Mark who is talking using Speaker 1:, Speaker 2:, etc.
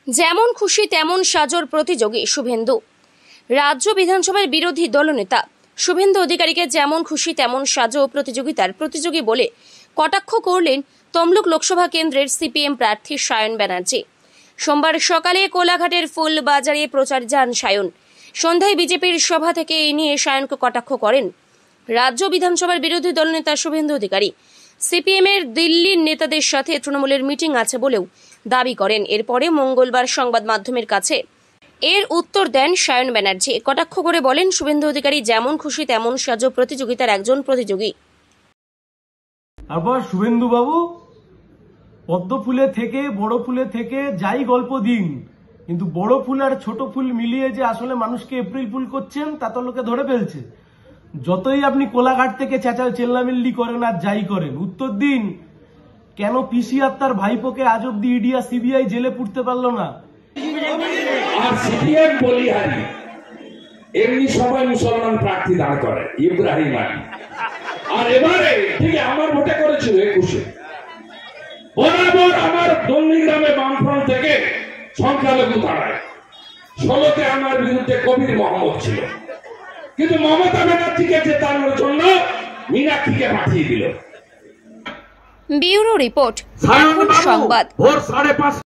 Speaker 1: যেমন খুশি তেমন সাজর প্রতিযোগী শুভেন্দু। রাজ্য বিধানসভার বিরোধী দলনেতা শুভেন্দু অধিকারীকে যেমন খুশি তেমন সাজো প্রতিযোগিতার প্রতিযোগী বলে কটাক্ষ করলেন তমলুক লোকসভা কেন্দ্রের সিপিএম প্রার্থী সায়ন ব্যানার্জি। সোমবার সকালে কোলাঘাটের ফুলবাজারে প্রচার যান সায়ন। সন্ধ্যায় বিজেপির সভা থেকে এই নিয়ে সায়নকে কটাক্ষ করেন রাজ্য বিধানসভার বিরোধী দলনেতা শুভেন্দু অধিকারী। সিপিএম এর দিল্লির নেতাদের সাথে তৃণমূলের মিটিং আছে বলেও দাবি করেন। এরপরে মঙ্গলবার সংবাদ মাধ্যমের কাছে এর উত্তর দেন সায়ন ব্যানার্জি। কটাক্ষ করে বলেন, শুভেন্দু অধিকারী যেমন খুশি তেমন সাজো প্রতিযোগিতার একজন প্রতিযোগী।
Speaker 2: তারপর শুভেন্দু বাবু পদ্ম ফুলে থেকে বড় ফুলে থেকে যাই গল্প দিন, কিন্তু বড় ফুল আর ছোট ফুল মিলিয়ে যে আসলে মানুষকে এপ্রিল ফুল করছেন তা তো লোকে ধরে ফেলছে। যতই আপনি কোলাঘাট থেকে চেল্লামিল্লি করেন আর যাই করেন, উত্তর দিন কেন পিসি আর তার ভাইপোকে আজ অব্দি ইডি আর সিবিআই জেলে পুড়তে পারলো না?
Speaker 3: আর সিপিএম বলিহারি এমনি সবাই মুসলমান প্রার্থী দাঁড় করে, ইব্রাহিম আলী। আর এবারে ঠিক আমার ভোটে করেছিল 21-এ, বরাবর আমার দন্ডিগ্রামে বামফ্রন্ট থেকে সংখ্যালঘু দাঁড়ায়। 16-তে আমার বিরুদ্ধে কবির মোহাম্মদ ছিল, কিন্তু মমতা ব্যানার্জিকে জেতানোর জন্য মীনাক্ষীকে পাঠিয়ে দিল।
Speaker 1: ব্যুরো রিপোর্ট, সংবাদ।
Speaker 3: ভোর 5:30